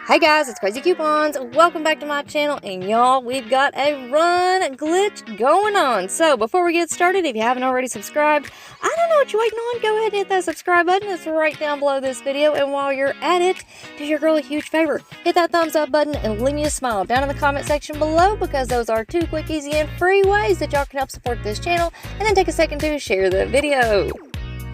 Hey guys, it's Craz-E Coupons. Welcome back to my channel, and y'all, we've got a run glitch going on. So before we get started, if you haven't already subscribed, I don't know what you're waiting on. Go ahead and hit that subscribe button. It's right down below this video. And while you're at it, do your girl a huge favor. Hit that thumbs up button and leave me a smile down in the comment section below, because those are 2 quick, easy, and free ways that y'all can help support this channel. And then take a second to share the video.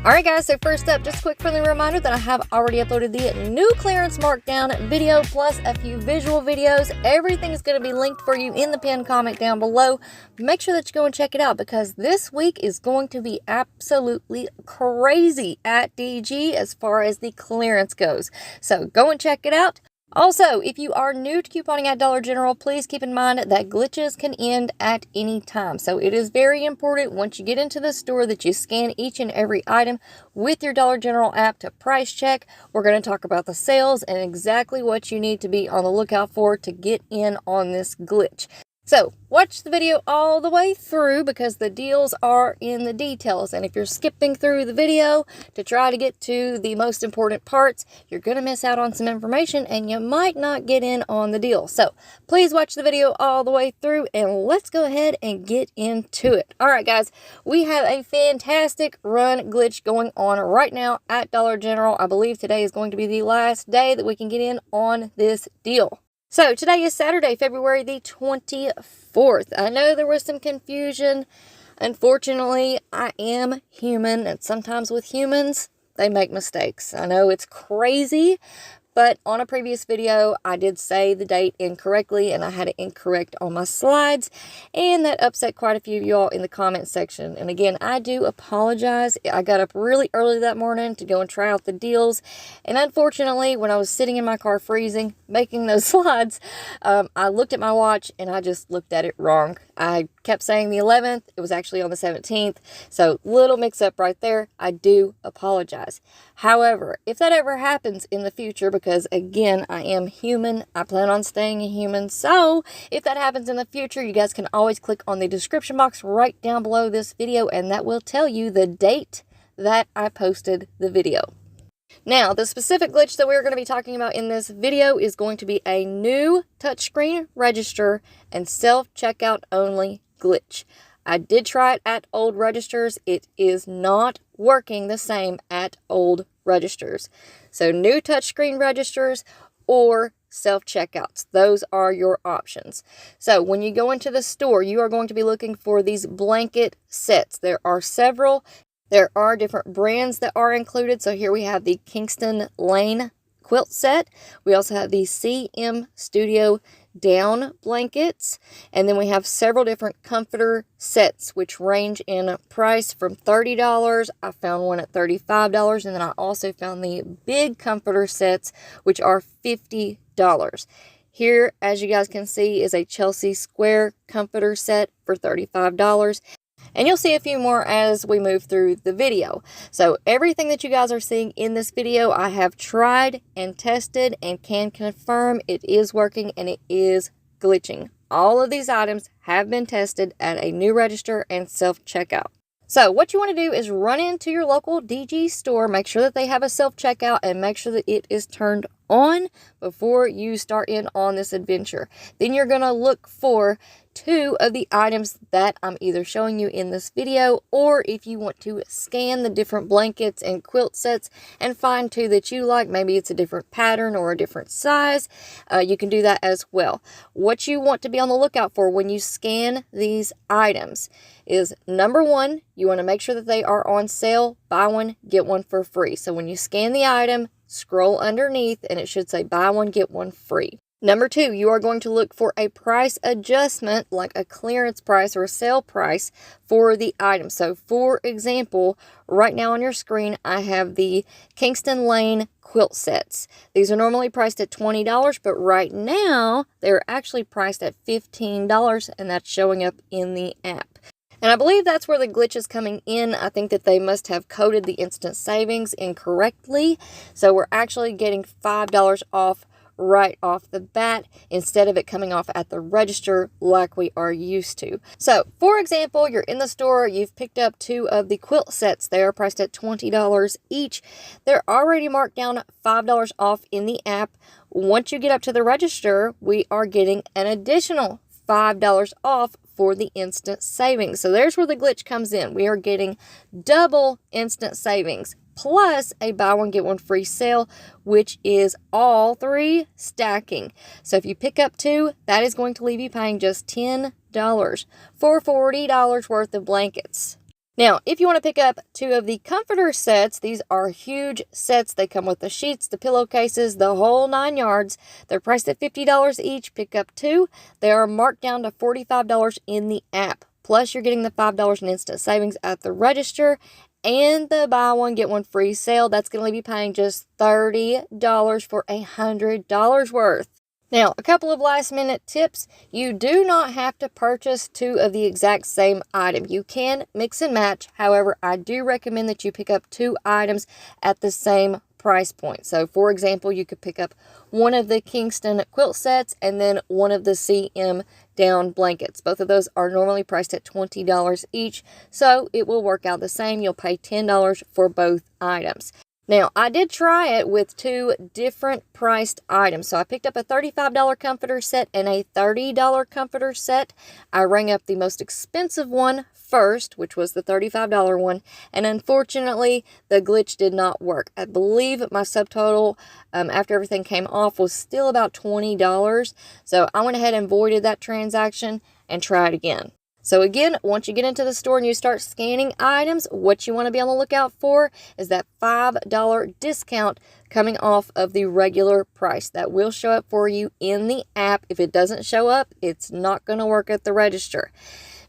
Alright guys, so first up, just a quick friendly reminder that I have already uploaded the new clearance markdown video plus a few visual videos. Everything is going to be linked for you in the pinned comment down below. Make sure that you go and check it out, because this week is going to be absolutely crazy at DG as far as the clearance goes. So go and check it out. Also, if you are new to couponing at Dollar General, please keep in mind that glitches can end at any time. So it is very important once you get into the store that you scan each and every item with your Dollar General app to price check. We're going to talk about the sales and exactly what you need to be on the lookout for to get in on this glitch. So watch the video all the way through, because the deals are in the details. And if you're skipping through the video to try to get to the most important parts, you're going to miss out on some information and you might not get in on the deal. So please watch the video all the way through, and let's go ahead and get into it. All right, guys, we have a fantastic run glitch going on right now at Dollar General. I believe today is going to be the last day that we can get in on this deal. So today is Saturday, February the 24th. I know there was some confusion. Unfortunately, I am human, and sometimes with humans, they make mistakes. I know it's crazy, but on a previous video, I did say the date incorrectly, and I had it incorrect on my slides, and that upset quite a few of y'all in the comment section. And again, I do apologize. I got up really early that morning to go and try out the deals, and unfortunately, when I was sitting in my car freezing, making those slides, I looked at my watch, and I just looked at it wrong. I kept saying the 11th. It was actually on the 17th. So little mix up right there. I do apologize. However, if that ever happens in the future, because again, I am human, I plan on staying a human. So if that happens in the future, you guys can always click on the description box right down below this video, and that will tell you the date that I posted the video. Now, the specific glitch that we're going to be talking about in this video is going to be a new touchscreen register and self-checkout only glitch. I did try it at old registers. It is not working the same at old registers. So new touchscreen registers or self-checkouts. Those are your options. So when you go into the store, you are going to be looking for these blanket sets. There are several. There are different brands that are included. So here we have the Kingston Lane quilt set. We also have the CM Studio down blankets. And then we have several different comforter sets, which range in price from $30. I found one at $35. And then I also found the big comforter sets, which are $50. Here, as you guys can see, is a Chelsea Square comforter set for $35. And you'll see a few more as we move through the video. So everything that you guys are seeing in this video, I have tried and tested and can confirm it is working and it is glitching. All of these items have been tested at a new register and self-checkout. So what you want to do is run into your local DG store, make sure that they have a self-checkout, and make sure that it is turned on before you start in on this adventure. Then you're going to look for 2 of the items that I'm either showing you in this video, or if you want to scan the different blankets and quilt sets and find 2 that you like, maybe it's a different pattern or a different size, you can do that as well. What you want to be on the lookout for when you scan these items is, number 1, you want to make sure that they are on sale. Buy one, get one for free. So when you scan the item, scroll underneath and it should say buy one, get one free. Number 2, you are going to look for a price adjustment, like a clearance price or a sale price for the item. So for example, right now on your screen, I have the Kingston Lane quilt sets. These are normally priced at $20, but right now they're actually priced at $15, and that's showing up in the app. And I believe that's where the glitch is coming in. I think that they must have coded the instant savings incorrectly. So we're actually getting $5 off right off the bat instead of it coming off at the register like we are used to. So, for example, you're in the store, you've picked up 2 of the quilt sets. They are priced at $20 each. They're already marked down $5 off in the app. once you get up to the register, we are getting an additional $5 off for the instant savings. So there's where the glitch comes in. We are getting double instant savings plus a buy one get one free sale, which is all three stacking. So if you pick up two, that is going to leave you paying just $10 for $40 worth of blankets. Now, if you want to pick up two of the comforter sets, these are huge sets. They come with the sheets, the pillowcases, the whole 9 yards. They're priced at $50 each. Pick up two. They are marked down to $45 in the app. Plus, you're getting the $5 in instant savings at the register and the buy one get one free sale. That's going to leave you paying just $30 for $100 worth. Now, a couple of last minute tips. You do not have to purchase two of the exact same item. You can mix and match. However, I do recommend that you pick up two items at the same price point. So, for example, you could pick up one of the Kingston quilt sets and then one of the CM down blankets. Both of those are normally priced at $20 each, so it will work out the same. You'll pay $10 for both items. Now, I did try it with two different priced items. So I picked up a $35 comforter set and a $30 comforter set. I rang up the most expensive one first, which was the $35 one, and unfortunately, the glitch did not work. I believe my subtotal after everything came off was still about $20. So I went ahead and voided that transaction and tried again. So again, once you get into the store and you start scanning items, what you want to be on the lookout for is that $5 discount coming off of the regular price. That will show up for you in the app. If it doesn't show up, it's not going to work at the register.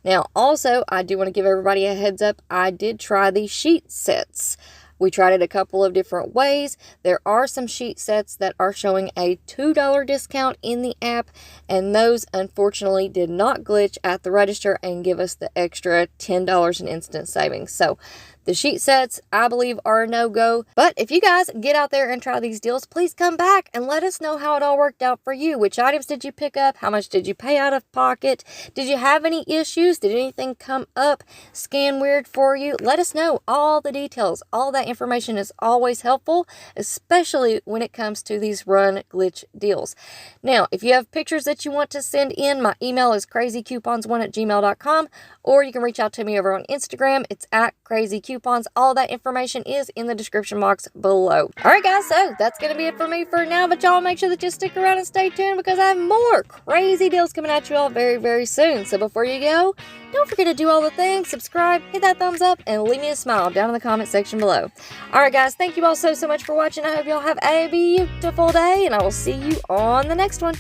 Now, also, I do want to give everybody a heads up. I did try the sheet sets. We tried it a couple of different ways. There are some sheet sets that are showing a $2 discount in the app, and those unfortunately did not glitch at the register and give us the extra $10 in instant savings. So the sheet sets, I believe, are a no-go. But if you guys get out there and try these deals, please come back and let us know how it all worked out for you. Which items did you pick up? How much did you pay out of pocket? Did you have any issues? Did anything come up scan weird for you? Let us know all the details. All that information is always helpful, especially when it comes to these run glitch deals. Now, if you have pictures that you want to send in, my email is crazycoupons1@gmail.com, or you can reach out to me over on Instagram. It's at crazycoupons. All that information is in the description box below. Alright guys, so that's going to be it for me for now, but y'all make sure that you stick around and stay tuned because I have more crazy deals coming at you all very, very soon. So before you go, don't forget to do all the things, subscribe, hit that thumbs up, and leave me a smile down in the comment section below. Alright guys, thank you all so much for watching. I hope y'all have a beautiful day, and I will see you on the next one.